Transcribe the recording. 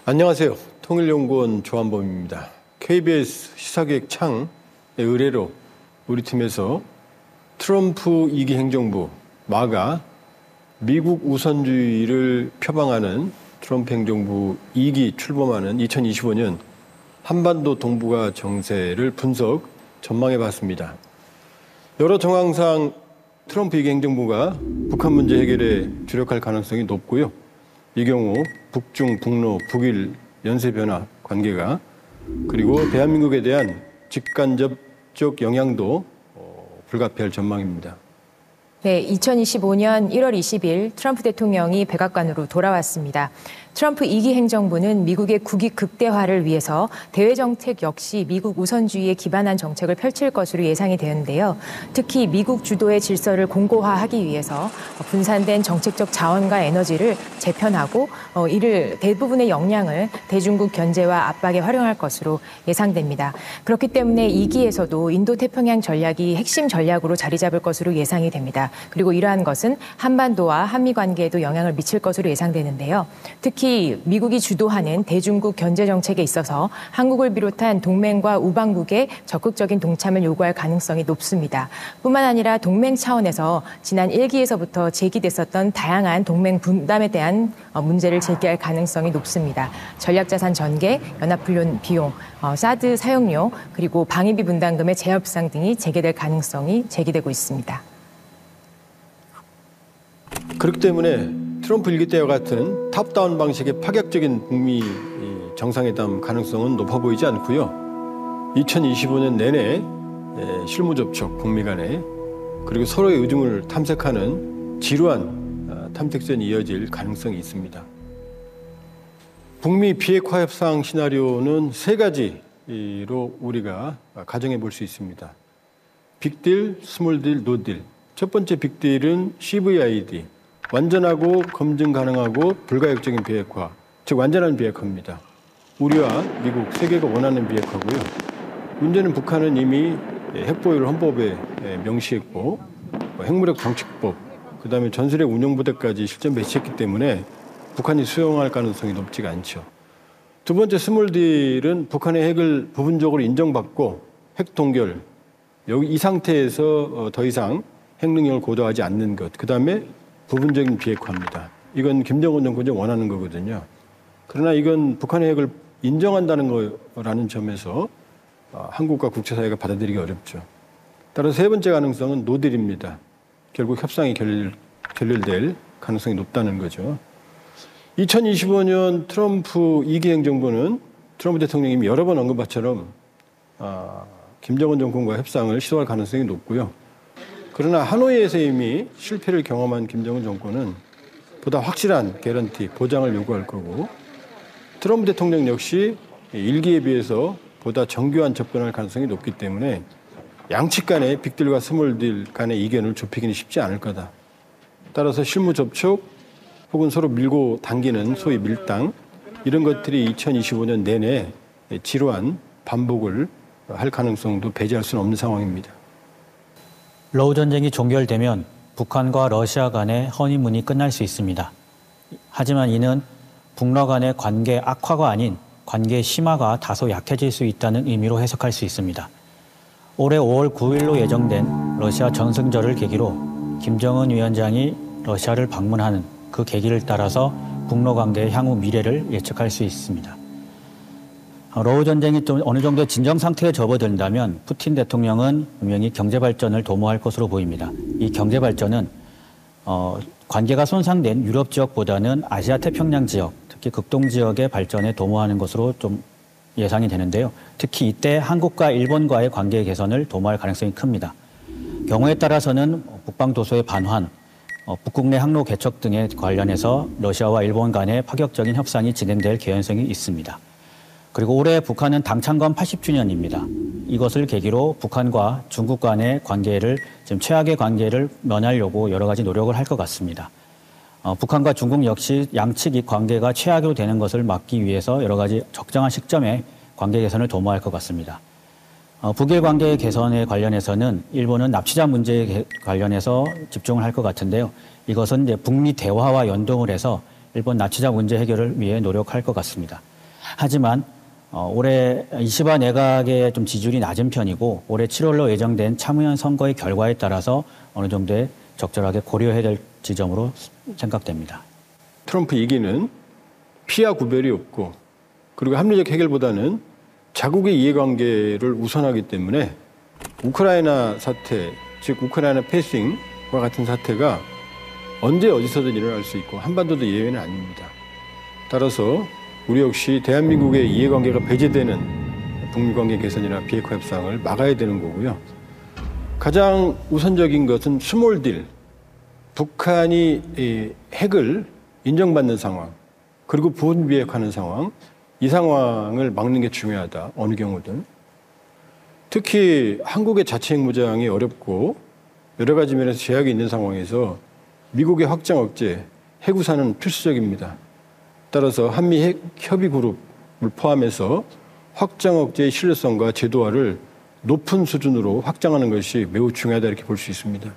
안녕하세요. 통일연구원 조한범입니다. KBS 시사기획 창의 의뢰로 우리 팀에서 트럼프 2기 행정부 마가 미국 우선주의를 표방하는 트럼프 행정부 2기 출범하는 2025년 한반도 동북아 정세를 분석, 전망해봤습니다. 여러 정황상 트럼프 2기 행정부가 북한 문제 해결에 주력할 가능성이 높고요. 이 경우 북중, 북로, 북일 연쇄 변화 관계가 그리고 대한민국에 대한 직간접적 영향도 불가피할 전망입니다. 네, 2025년 1월 20일 트럼프 대통령이 백악관으로 돌아왔습니다. 트럼프 2기 행정부는 미국의 국익 극대화를 위해서 대외 정책 역시 미국 우선주의에 기반한 정책을 펼칠 것으로 예상이 되는데요. 특히 미국 주도의 질서를 공고화하기 위해서 분산된 정책적 자원과 에너지를 재편하고 이를 대부분의 역량을 대중국 견제와 압박에 활용할 것으로 예상됩니다. 그렇기 때문에 2기에서도 인도태평양 전략이 핵심 전략으로 자리 잡을 것으로 예상이 됩니다. 그리고 이러한 것은 한반도와 한미 관계에도 영향을 미칠 것으로 예상되는데요. 특히 미국이 주도하는 대중국 견제 정책에 있어서 한국을 비롯한 동맹과 우방국의 적극적인 동참을 요구할 가능성이 높습니다. 뿐만 아니라 동맹 차원에서 지난 1기에서부터 제기됐었던 다양한 동맹 분담에 대한 문제를 제기할 가능성이 높습니다. 전략자산 전개, 연합훈련 비용, 사드 사용료, 그리고 방위비 분담금의 재협상 등이 재개될 가능성이 제기되고 있습니다. 그렇기 때문에 트럼프 1기 때와 같은 탑다운 방식의 파격적인 북미 정상회담 가능성은 높아 보이지 않고요. 2025년 내내 실무 접촉, 북미 간에 그리고 서로의 의중을 탐색하는 지루한 탐색전이 이어질 가능성이 있습니다. 북미 비핵화 협상 시나리오는 세 가지로 우리가 가정해 볼 수 있습니다. 빅딜, 스몰딜, 노딜. 첫 번째 빅딜은 CVID. 완전하고 검증 가능하고 불가역적인 비핵화, 즉 완전한 비핵화입니다. 우리와 미국, 세계가 원하는 비핵화고요. 문제는 북한은 이미 핵보유를 헌법에 명시했고 핵무력 정책법, 그다음에 전술핵 운용부대까지 실전 배치했기 때문에 북한이 수용할 가능성이 높지가 않죠. 두 번째 스몰딜은 북한의 핵을 부분적으로 인정받고 핵 동결, 여기 이 상태에서 더 이상 핵 능력을 고도하지 않는 것, 그다음에 부분적인 비핵화입니다. 이건 김정은 정권이 원하는 거거든요. 그러나 이건 북한의 핵을 인정한다는 거라는 점에서 한국과 국제사회가 받아들이기 어렵죠. 따라서 세 번째 가능성은 노딜입니다. 결국 협상이 결렬될 가능성이 높다는 거죠. 2025년 트럼프 2기 행정부는 트럼프 대통령이 이미 여러 번 언급한 것처럼 김정은 정권과 협상을 시도할 가능성이 높고요. 그러나 하노이에서 이미 실패를 경험한 김정은 정권은 보다 확실한 개런티, 보장을 요구할 거고 트럼프 대통령 역시 1기에 비해서 보다 정교한 접근할 가능성이 높기 때문에 양측 간의 빅딜과 스몰딜 간의 이견을 좁히기는 쉽지 않을 거다. 따라서 실무 접촉 혹은 서로 밀고 당기는 소위 밀당 이런 것들이 2025년 내내 지루한 반복을 할 가능성도 배제할 수는 없는 상황입니다. 러우 전쟁이 종결되면 북한과 러시아 간의 허니문이 끝날 수 있습니다. 하지만 이는 북러 간의 관계 악화가 아닌 관계 심화가 다소 약해질 수 있다는 의미로 해석할 수 있습니다. 올해 5월 9일로 예정된 러시아 전승절을 계기로 김정은 위원장이 러시아를 방문하는 그 계기를 따라서 북러 관계의 향후 미래를 예측할 수 있습니다. 러우 전쟁이 좀 어느 정도 진정 상태에 접어든다면 푸틴 대통령은 분명히 경제 발전을 도모할 것으로 보입니다. 이 경제 발전은 관계가 손상된 유럽 지역보다는 아시아 태평양 지역, 특히 극동 지역의 발전에 도모하는 것으로 좀 예상이 되는데요. 특히 이때 한국과 일본과의 관계 개선을 도모할 가능성이 큽니다. 경우에 따라서는 북방 도서의 반환, 북극 내 항로 개척 등에 관련해서 러시아와 일본 간의 파격적인 협상이 진행될 개연성이 있습니다. 그리고 올해 북한은 당창건 80주년입니다. 이것을 계기로 북한과 중국 간의 관계를 지금 최악의 관계를 면하려고 여러 가지 노력을 할 것 같습니다. 북한과 중국 역시 양측 이 관계가 최악으로 되는 것을 막기 위해서 여러 가지 적정한 시점에 관계 개선을 도모할 것 같습니다. 북일 관계 개선에 관련해서는 일본은 납치자 문제에 관련해서 집중을 할 것 같은데요. 이것은 이제 북미 대화와 연동을 해서 일본 납치자 문제 해결을 위해 노력할 것 같습니다. 하지만 올해 이시바 내각의 좀 지지율이 낮은 편이고 올해 7월로 예정된 참의원 선거의 결과에 따라서 어느 정도의 적절하게 고려해야 될 지점으로 생각됩니다. 트럼프 2기는 피하 구별이 없고 그리고 합리적 해결보다는 자국의 이해관계를 우선하기 때문에 우크라이나 사태, 즉 우크라이나 패싱과 같은 사태가 언제 어디서든 일어날 수 있고 한반도도 예외는 아닙니다. 따라서 우리 역시 대한민국의 이해관계가 배제되는 북미관계 개선이나 비핵화 협상을 막아야 되는 거고요. 가장 우선적인 것은 스몰 딜, 북한이 핵을 인정받는 상황, 그리고 부분비핵화하는 상황, 이 상황을 막는 게 중요하다. 어느 경우든. 특히 한국의 자체 핵 무장이 어렵고 여러 가지 면에서 제약이 있는 상황에서 미국의 확장 억제, 핵우산은 필수적입니다. 따라서 한미 핵 협의 그룹을 포함해서 확장 억제의 신뢰성과 제도화를 높은 수준으로 확장하는 것이 매우 중요하다 이렇게 볼 수 있습니다.